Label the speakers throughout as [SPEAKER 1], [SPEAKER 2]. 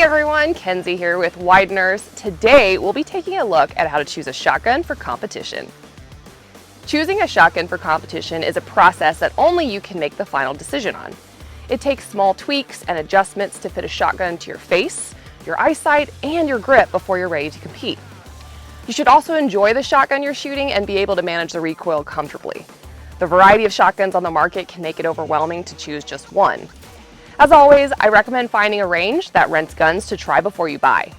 [SPEAKER 1] everyone, Kenzie here with Widener's. Today we'll be taking a look at how to choose a shotgun for competition. Choosing a shotgun for competition is a process that only you can make the final decision on. It takes small tweaks and adjustments to fit a shotgun to your face, your eyesight, and your grip before you're ready to compete. You should also enjoy the shotgun you're shooting and be able to manage the recoil comfortably. The variety of shotguns on the market can make it overwhelming to choose just one. As always, I recommend finding a range that rents guns to try before you buy.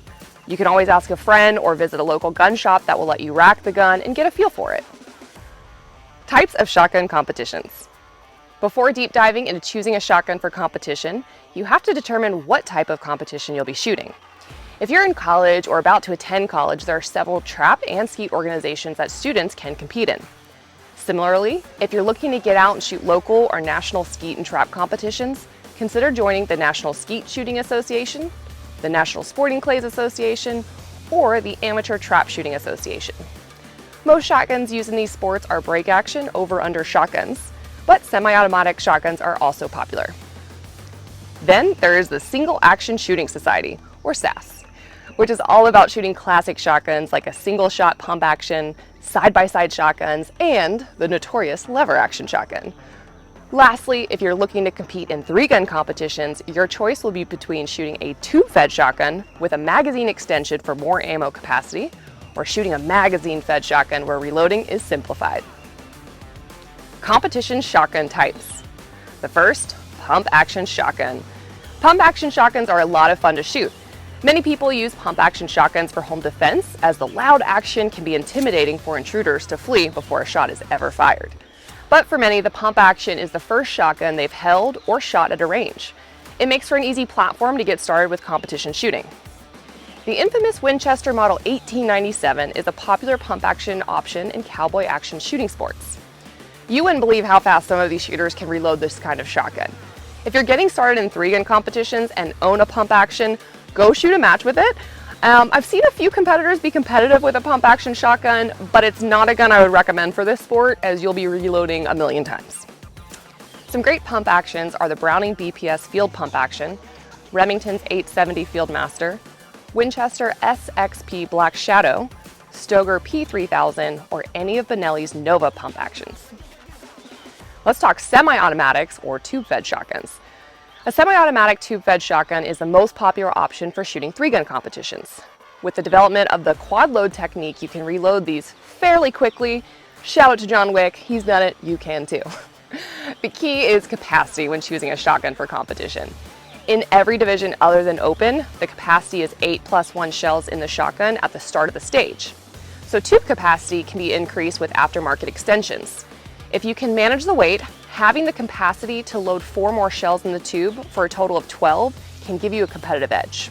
[SPEAKER 1] You can always ask a friend or visit a local gun shop that will let you rack the gun and get a feel for it. Types of shotgun competitions. Before deep diving into choosing a shotgun for competition, you have to determine what type of competition you'll be shooting. If you're in college or about to attend college, there are several trap and skeet organizations that students can compete in. Similarly, if you're looking to get out and shoot local or national skeet and trap competitions, consider joining the National Skeet Shooting Association, the National Sporting Clays Association, or the Amateur Trap Shooting Association. Most shotguns used in these sports are break action over-under shotguns, but semi-automatic shotguns are also popular. Then there is the Single Action Shooting Society, or SAS, which is all about shooting classic shotguns like a single shot pump action, side-by-side shotguns, and the notorious lever action shotgun. Lastly, if you're looking to compete in 3-gun competitions, your choice will be between shooting a tube-fed shotgun with a magazine extension for more ammo capacity, or shooting a magazine-fed shotgun where reloading is simplified. Competition shotgun types. The first, pump-action shotgun. Pump-action shotguns are a lot of fun to shoot. Many people use pump-action shotguns for home defense, as the loud action can be intimidating for intruders to flee before a shot is ever fired. But for many, the pump action is the first shotgun they've held or shot at a range. It makes for an easy platform to get started with competition shooting. The infamous Winchester Model 1897 is a popular pump action option in cowboy action shooting sports. You wouldn't believe how fast some of these shooters can reload this kind of shotgun. If you're getting started in 3-gun competitions and own a pump action, go shoot a match with it. I've seen a few competitors be competitive with a pump action shotgun, but it's not a gun I would recommend for this sport, as you'll be reloading a million times. Some great pump actions are the Browning BPS Field Pump Action, Remington's 870 Fieldmaster, Winchester SXP Black Shadow, Stoeger P3000, or any of Benelli's Nova pump actions. Let's talk semi-automatics or tube-fed shotguns. A semi-automatic tube-fed shotgun is the most popular option for shooting 3-gun competitions. With the development of the quad load technique, you can reload these fairly quickly. Shout out to John Wick, he's done it, you can too. The key is capacity when choosing a shotgun for competition. In every division other than open, the capacity is 8+1 shells in the shotgun at the start of the stage. So tube capacity can be increased with aftermarket extensions. If you can manage the weight, having the capacity to load 4 more shells in the tube for a total of 12 can give you a competitive edge.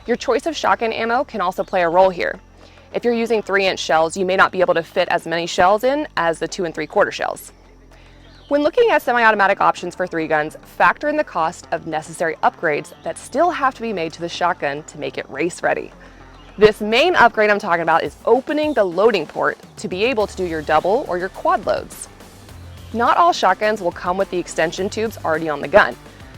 [SPEAKER 1] Your choice of shotgun ammo can also play a role here. If you're using 3-inch shells, you may not be able to fit as many shells in as the 2 3/4 shells. When looking at semi-automatic options for 3 guns, factor in the cost of necessary upgrades that still have to be made to the shotgun to make it race ready. This main upgrade I'm talking about is opening the loading port to be able to do your double or your quad loads. Not all shotguns will come with the extension tubes already on the gun.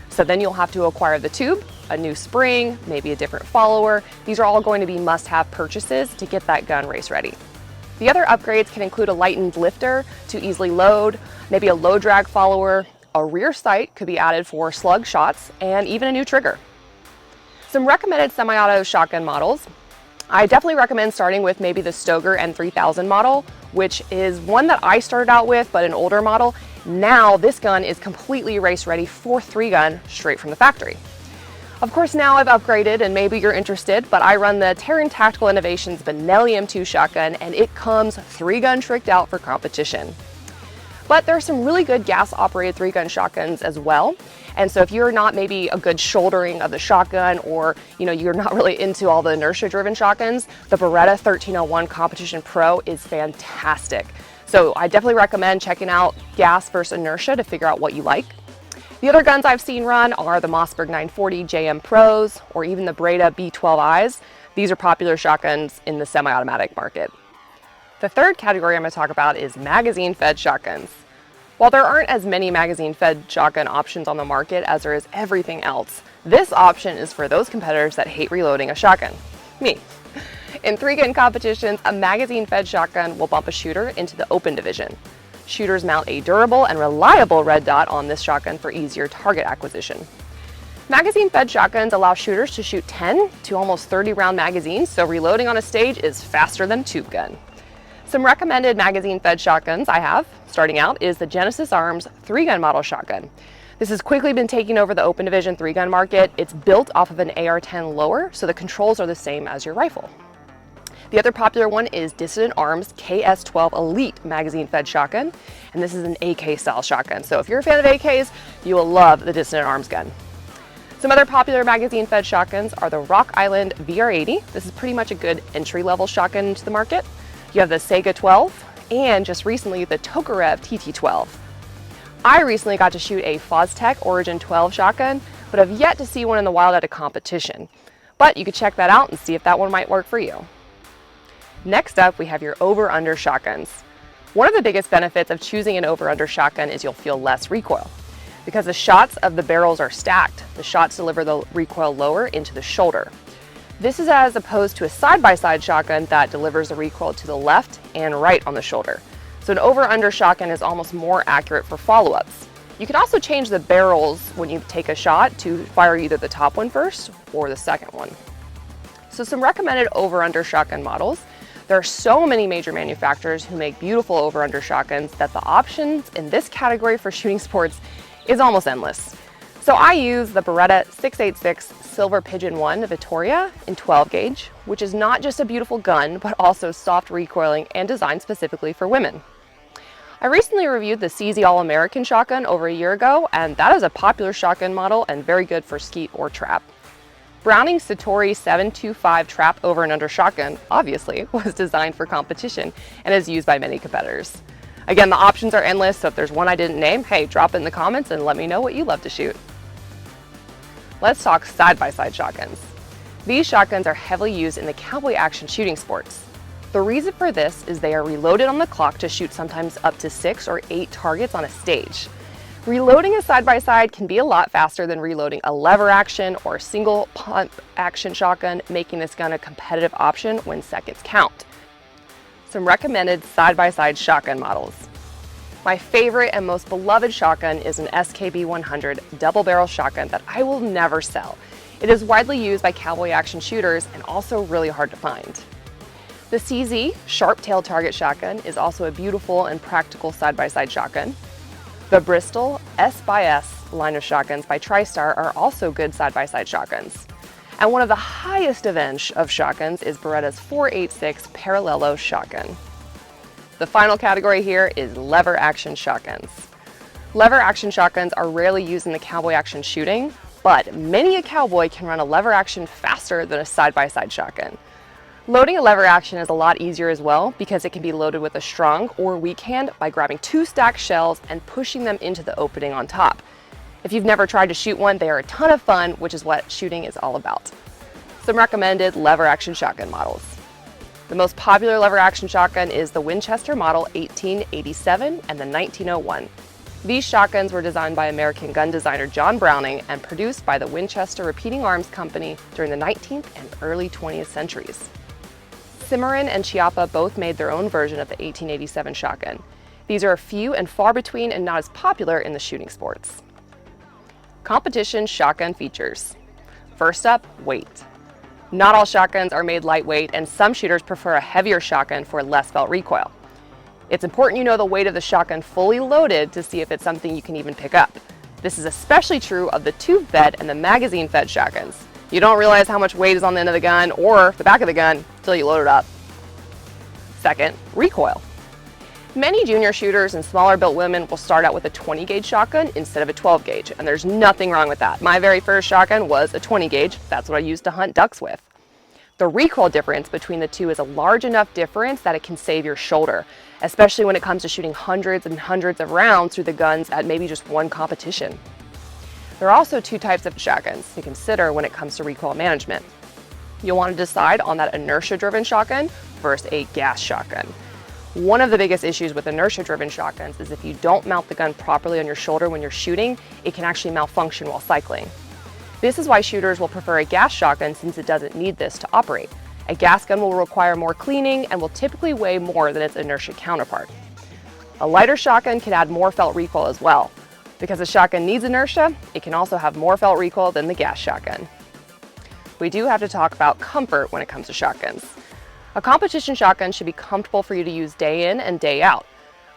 [SPEAKER 1] So then you'll have to acquire the tube, a new spring, maybe a different follower. These are all going to be must-have purchases to get that gun race ready. The other upgrades can include a lightened lifter to easily load, maybe a low drag follower, a rear sight could be added for slug shots, and even a new trigger. Some recommended semi-auto shotgun models. I definitely recommend starting with maybe the Stoeger N3000 model, which is one that I started out with, but an older model. Now this gun is completely race ready for 3-gun straight from the factory. Of course, now I've upgraded and maybe you're interested, but I run the Terran Tactical Innovations Benelli M2 shotgun, and it comes 3-gun tricked out for competition. But there are some really good gas operated 3-gun shotguns as well. And so if you're not maybe a good shouldering of the shotgun, or you're not really into all the inertia driven shotguns, the Beretta 1301 Competition Pro is fantastic. So I definitely recommend checking out gas versus inertia to figure out what you like. The other guns I've seen run are the Mossberg 940 JM Pros, or even the Breda B12Is. These are popular shotguns in the semi-automatic market. The third category I'm going to talk about is magazine-fed shotguns. While there aren't as many magazine-fed shotgun options on the market as there is everything else, This option is for those competitors that hate reloading a shotgun. Me. In 3-gun competitions, a magazine-fed shotgun will bump a shooter into the open division. Shooters mount a durable and reliable red dot on this shotgun for easier target acquisition. Magazine-fed shotguns allow shooters to shoot 10 to almost 30-round magazines, so reloading on a stage is faster than a tube gun. Some recommended magazine-fed shotguns I have, starting out, is the Genesis Arms 3-gun model shotgun. This has quickly been taking over the open division 3-gun market. It's built off of an AR-10 lower, so the controls are the same as your rifle. The other popular one is Dissident Arms KS-12 Elite magazine-fed shotgun, and this is an AK-style shotgun. So if you're a fan of AKs, you will love the Dissident Arms gun. Some other popular magazine-fed shotguns are the Rock Island VR80. This is pretty much a good entry-level shotgun into the market. You have the Sega 12, and just recently the Tokarev TT12. I recently got to shoot a Foztech Origin 12 shotgun, but have yet to see one in the wild at a competition. But you could check that out and see if that one might work for you. Next up, we have your over-under shotguns. One of the biggest benefits of choosing an over-under shotgun is you'll feel less recoil. Because the shots of the barrels are stacked, the shots deliver the recoil lower into the shoulder. This is as opposed to a side-by-side shotgun that delivers the recoil to the left and right on the shoulder. So an over-under shotgun is almost more accurate for follow-ups. You can also change the barrels when you take a shot to fire either the top one first or the second one. So some recommended over-under shotgun models. There are so many major manufacturers who make beautiful over-under shotguns that the options in this category for shooting sports is almost endless. So I use the Beretta 686 Silver Pigeon 1 Vittoria in 12 gauge, which is not just a beautiful gun, but also soft recoiling and designed specifically for women. I recently reviewed the CZ All-American shotgun over a year ago, and that is a popular shotgun model and very good for skeet or trap. Browning's Satori 725 trap over and under shotgun, obviously, was designed for competition and is used by many competitors. Again, the options are endless, so if there's one I didn't name, hey, drop it in the comments and let me know what you love to shoot. Let's talk side-by-side shotguns. These shotguns are heavily used in the cowboy action shooting sports. The reason for this is they are reloaded on the clock to shoot sometimes up to 6 or 8 targets on a stage. Reloading a side-by-side can be a lot faster than reloading a lever action or a single pump action shotgun, making this gun a competitive option when seconds count. Some recommended side-by-side shotgun models. My favorite and most beloved shotgun is an SKB 100 double barrel shotgun that I will never sell. It is widely used by cowboy action shooters and also really hard to find. The CZ sharp tail target shotgun is also a beautiful and practical side-by-side shotgun. The Bristol S/S line of shotguns by TriStar are also good side-by-side shotguns. And one of the highest of shotguns is Beretta's 486 Parallelo shotgun. The final category here is lever action shotguns. Lever action shotguns are rarely used in the cowboy action shooting, but many a cowboy can run a lever action faster than a side-by-side shotgun. Loading a lever action is a lot easier as well because it can be loaded with a strong or weak hand by grabbing 2 stacked shells and pushing them into the opening on top. If you've never tried to shoot one, they are a ton of fun, which is what shooting is all about. Some recommended lever action shotgun models. The most popular lever action shotgun is the Winchester Model 1887 and the 1901. These shotguns were designed by American gun designer John Browning and produced by the Winchester Repeating Arms Company during the 19th and early 20th centuries. Cimarron and Chiappa both made their own version of the 1887 shotgun. These are few and far between and not as popular in the shooting sports. Competition shotgun features. First up, weight. Not all shotguns are made lightweight, and some shooters prefer a heavier shotgun for less felt recoil. It's important you know the weight of the shotgun fully loaded to see if it's something you can even pick up. This is especially true of the tube-fed and the magazine-fed shotguns. You don't realize how much weight is on the end of the gun or the back of the gun until you load it up. Second, recoil. Many junior shooters and smaller built women will start out with a 20 gauge shotgun instead of a 12 gauge, and there's nothing wrong with that. My very first shotgun was a 20 gauge. That's what I used to hunt ducks with. The recoil difference between the two is a large enough difference that it can save your shoulder, especially when it comes to shooting hundreds and hundreds of rounds through the guns at maybe just one competition. There are also 2 types of shotguns to consider when it comes to recoil management. You'll want to decide on that inertia-driven shotgun versus a gas shotgun. One of the biggest issues with inertia-driven shotguns is if you don't mount the gun properly on your shoulder when you're shooting, it can actually malfunction while cycling. This is why shooters will prefer a gas shotgun since it doesn't need this to operate. A gas gun will require more cleaning and will typically weigh more than its inertia counterpart. A lighter shotgun can add more felt recoil as well. Because a shotgun needs inertia, it can also have more felt recoil than the gas shotgun. We do have to talk about comfort when it comes to shotguns. A competition shotgun should be comfortable for you to use day in and day out.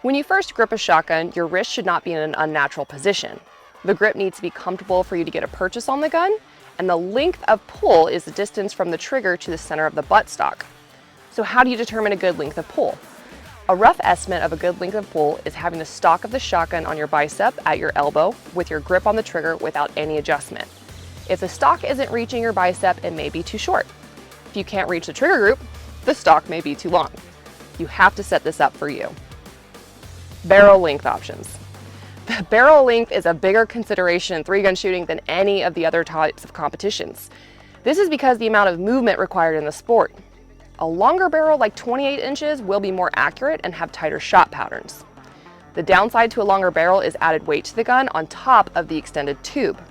[SPEAKER 1] When you first grip a shotgun, your wrist should not be in an unnatural position. The grip needs to be comfortable for you to get a purchase on the gun, and the length of pull is the distance from the trigger to the center of the buttstock. So how do you determine a good length of pull? A rough estimate of a good length of pull is having the stock of the shotgun on your bicep at your elbow with your grip on the trigger without any adjustment. If the stock isn't reaching your bicep, it may be too short. If you can't reach the trigger group, the stock may be too long. You have to set this up for you. Barrel length options. The barrel length is a bigger consideration in 3-gun shooting than any of the other types of competitions. This is because the amount of movement required in the sport. A longer barrel like 28 inches will be more accurate and have tighter shot patterns. The downside to a longer barrel is added weight to the gun on top of the extended tube.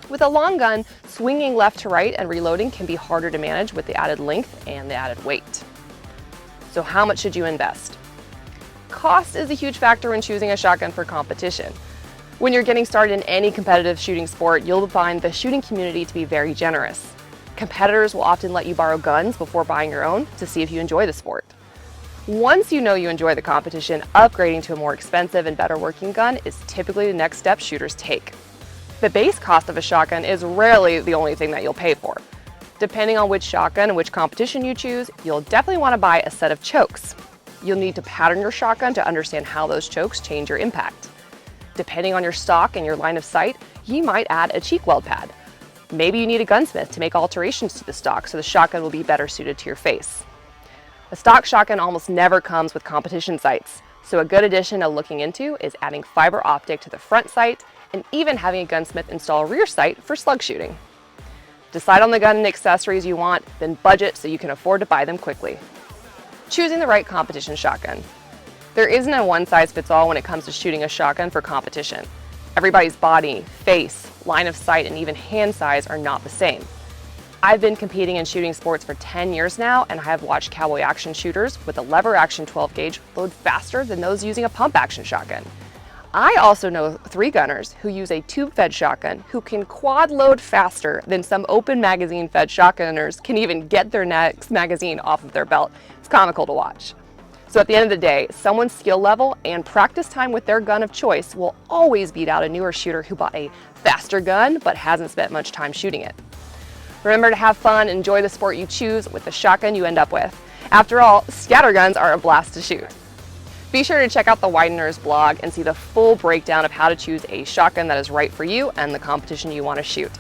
[SPEAKER 1] With a long gun, swinging left to right and reloading can be harder to manage with the added length and the added weight. So how much should you invest? Cost is a huge factor when choosing a shotgun for competition. When you're getting started in any competitive shooting sport, you'll find the shooting community to be very generous. Competitors will often let you borrow guns before buying your own to see if you enjoy the sport. Once you know you enjoy the competition, upgrading to a more expensive and better working gun is typically the next step shooters take. The base cost of a shotgun is rarely the only thing that you'll pay for. Depending on which shotgun and which competition you choose, you'll definitely want to buy a set of chokes. You'll need to pattern your shotgun to understand how those chokes change your impact. Depending on your stock and your line of sight, you might add a cheek weld pad. Maybe you need a gunsmith to make alterations to the stock so the shotgun will be better suited to your face. A stock shotgun almost never comes with competition sights, so a good addition to looking into is adding fiber optic to the front sight and even having a gunsmith install a rear sight for slug shooting. Decide on the gun and accessories you want, then budget so you can afford to buy them quickly. Choosing the right competition shotgun. There isn't a one-size-fits-all when it comes to shooting a shotgun for competition. Everybody's body, face, line of sight, and even hand size are not the same. I've been competing in shooting sports for 10 years now, and I have watched cowboy action shooters with a lever action 12 gauge load faster than those using a pump action shotgun. I also know 3-gunners who use a tube-fed shotgun who can quad load faster than some open magazine fed shotgunners can even get their next magazine off of their belt. It's comical to watch. So at the end of the day, someone's skill level and practice time with their gun of choice will always beat out a newer shooter who bought a faster gun but hasn't spent much time shooting it. Remember to have fun, enjoy the sport you choose with the shotgun you end up with. After all, scatterguns are a blast to shoot. Be sure to check out the Widener's blog and see the full breakdown of how to choose a shotgun that is right for you and the competition you want to shoot.